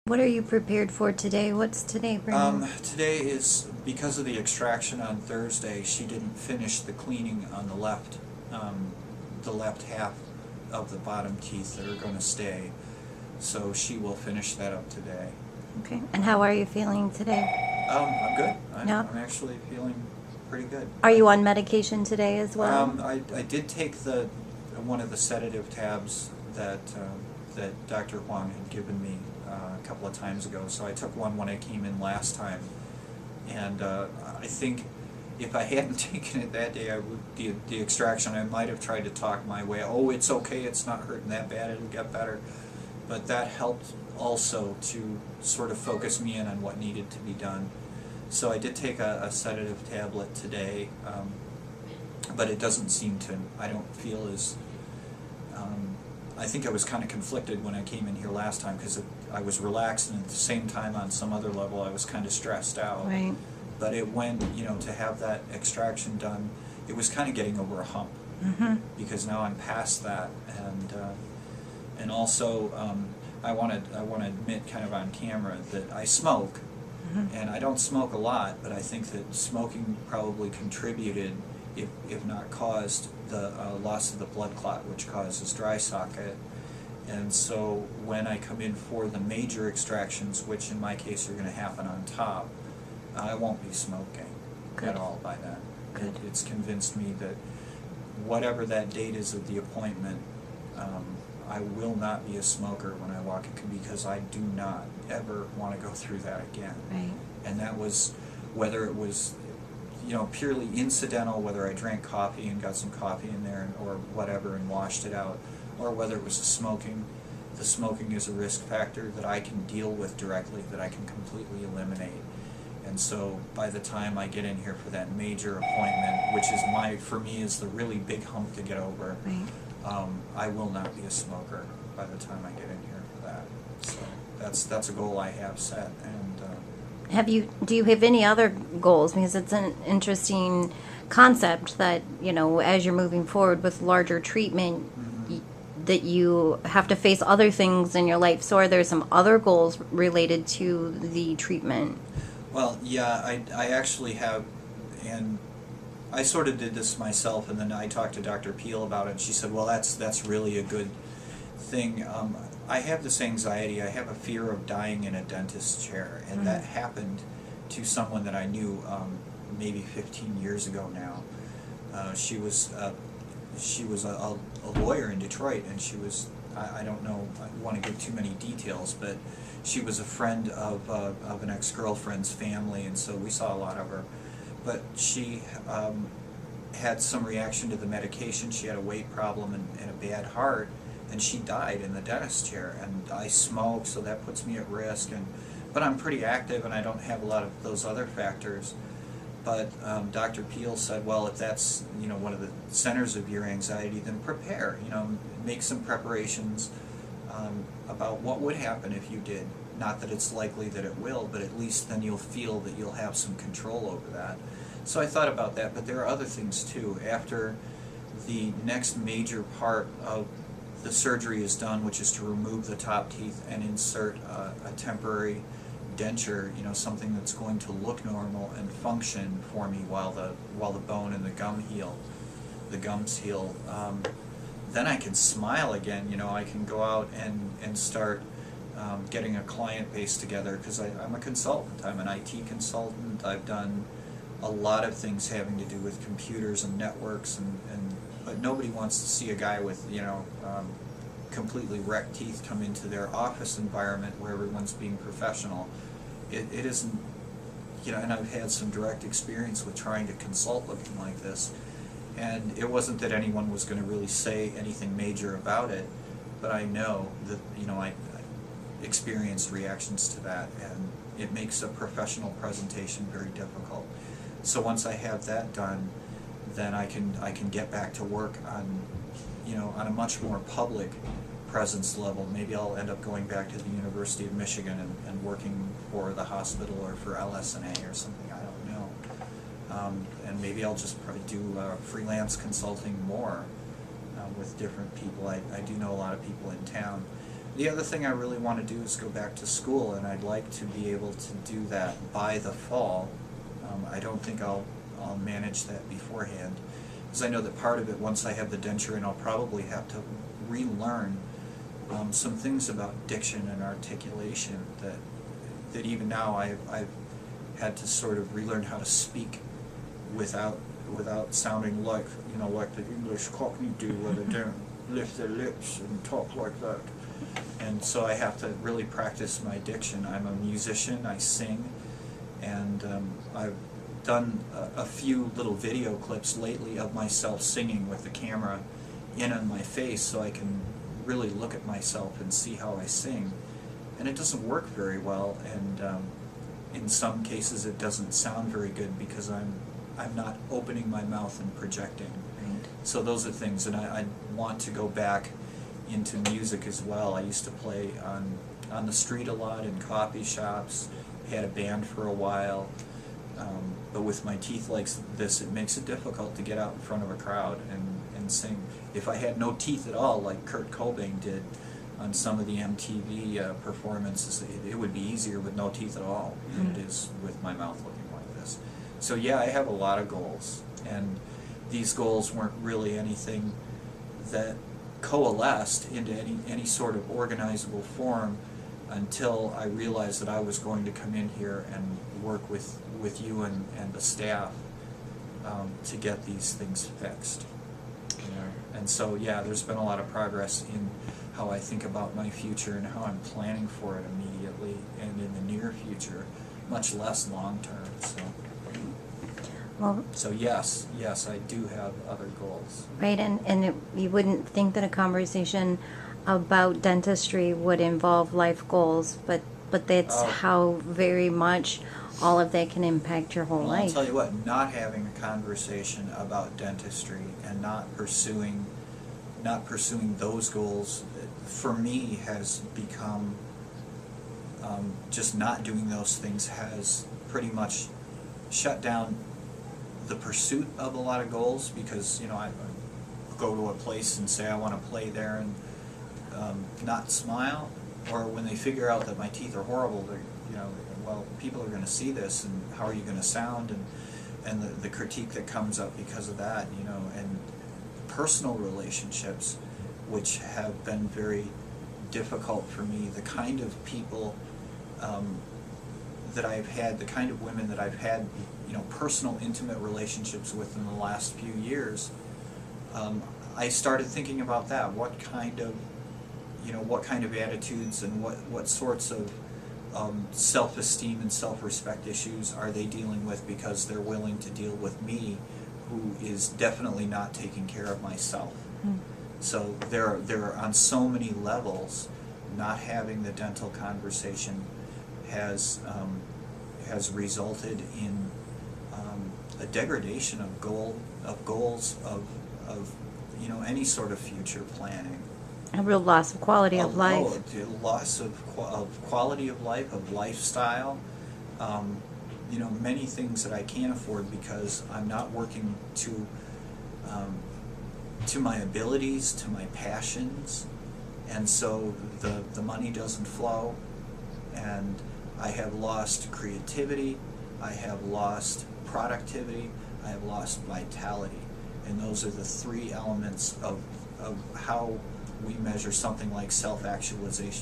What are you prepared for today? What's today bringing? Today is, because of the extraction on Thursday, she didn't finish the cleaning on the left half of the bottom teeth that are going to stay. So she will finish that up today. Okay. And how are you feeling today? I'm good. Yeah. I'm actually feeling pretty good. Are you on medication today as well? I did take one of the sedative tabs that Dr. Huang had given me a couple of times ago. So I took one when I came in last time, and I think if I hadn't taken it that day, the extraction, I might have tried to talk my way. Oh, it's okay. It's not hurting that bad. It'll get better. But that helped also to sort of focus me in on what needed to be done. So I did take a sedative tablet today, but it doesn't seem to, I don't feel as, I think I was kind of conflicted when I came in here last time because I was relaxed, and at the same time on some other level I was kind of stressed out. Right. But it went, to have that extraction done, it was kind of getting over a hump, because now I'm past that, and also I want to admit kind of on camera that I smoke, and I don't smoke a lot, but I think that smoking probably contributed, if not caused, the loss of the blood clot, which causes dry socket. And so when I come in for the major extractions, which in my case are going to happen on top, I won't be smoking at all by then. It's convinced me that whatever that date is of the appointment, I will not be a smoker when I walk in, because I do not ever want to go through that again. Right. And that was, whether it was, purely incidental, whether I drank coffee and got some coffee in there or whatever and washed it out, or whether it was the smoking is a risk factor that I can deal with directly, that I can completely eliminate. And so by the time I get in here for that major appointment, which is for me is the really big hump to get over, Right. I will not be a smoker by the time I get in here for that. So that's a goal I have set. And Do you have any other goals? Because it's an interesting concept that, as you're moving forward with larger treatment, that you have to face other things in your life. So are there some other goals related to the treatment? well, yeah, I actually have, and I sort of did this myself, and then I talked to Dr. Peel about it, and she said, well, that's really a good thing. I have this anxiety. I have a fear of dying in a dentist's chair, and that happened to someone that I knew maybe 15 years ago now. She was a lawyer in Detroit, and she was, I don't know, I don't want to give too many details, but she was a friend of an ex-girlfriend's family, and so we saw a lot of her. But she had some reaction to the medication. She had a weight problem and a bad heart, and she died in the dentist chair. And I smoke, so that puts me at risk. But I'm pretty active, and I don't have a lot of those other factors. But Dr. Peel said, well, if that's one of the centers of your anxiety, then prepare. Make some preparations about what would happen if you did. Not that it's likely that it will, but at least then you'll feel that you'll have some control over that. So I thought about that, but there are other things too. After the next major part of the surgery is done, which is to remove the top teeth and insert a temporary denture, something that's going to look normal and function for me while the bone and the gums heal. Then I can smile again. I can go out and start getting a client base together, because I'm a consultant. I'm an IT consultant. I've done a lot of things having to do with computers and networks, but nobody wants to see a guy with completely wrecked teeth come into their office environment where everyone's being professional. It isn't, and I've had some direct experience with trying to consult looking like this, and it wasn't that anyone was going to really say anything major about it, but I know that I experienced reactions to that, and it makes a professional presentation very difficult. So once I have that done, then I can get back to work on on a much more public presence level. Maybe I'll end up going back to the University of Michigan and working for the hospital or for LSNA or something. I don't know. And maybe I'll just do freelance consulting more with different people. I do know a lot of people in town. The other thing I really want to do is go back to school, and I'd like to be able to do that by the fall. I don't think I'll manage that beforehand, because I know that part of it, once I have the denture in, I'll probably have to relearn some things about diction and articulation that even now I've had to sort of relearn how to speak without sounding like, you know, like the English Cockney do, where they don't lift their lips and talk like that. And so I have to really practice my diction. I'm a musician, I sing, and I've done a few little video clips lately of myself singing with the camera in on my face, so I can really look at myself and see how I sing. And it doesn't work very well, and in some cases it doesn't sound very good because I'm not opening my mouth and projecting. Right. So those are things, and I want to go back into music as well. I used to play on the street a lot, in coffee shops, had a band for a while, but with my teeth like this, it makes it difficult to get out in front of a crowd and sing. If I had no teeth at all, like Kurt Cobain did on some of the MTV performances, it would be easier with no teeth at all than it is with my mouth looking like this. So yeah, I have a lot of goals, and these goals weren't really anything that coalesced into any sort of organizable form until I realized that I was going to come in here and work with you and the staff to get these things fixed. You know? And so yeah, there's been a lot of progress in how I think about my future and how I'm planning for it immediately and in the near future, much less long term. Well, So yes, I do have other goals. right, you wouldn't think that a conversation about dentistry would involve life goals, but that's Oh. how very much all of that can impact your whole Well, life. I'll tell you what, not having a conversation about dentistry and not pursuing those goals, for me, has become just not doing those things has pretty much shut down the pursuit of a lot of goals, because, you know, I go to a place and say I want to play there and not smile, or when they figure out that my teeth are horrible, they're, you know, well, people are going to see this, and how are you going to sound, and the critique that comes up because of that, you know, and personal relationships, which have been very difficult for me. The kind of people that I've had, the kind of women that I've had, you know, personal, intimate relationships with in the last few years, I started thinking about that. What kind of attitudes and what sorts of self-esteem and self-respect issues are they dealing with, because they're willing to deal with me, who is definitely not taking care of myself. So they're on so many levels. Not having the dental conversation has resulted in a degradation of goals of you know, any sort of future planning. A real loss of quality of life. Loss of quality of life, of lifestyle. You know, many things that I can't afford because I'm not working to my abilities, to my passions, and so the money doesn't flow, and I have lost creativity, I have lost productivity, I have lost vitality, and those are the three elements of how we measure something like self-actualization.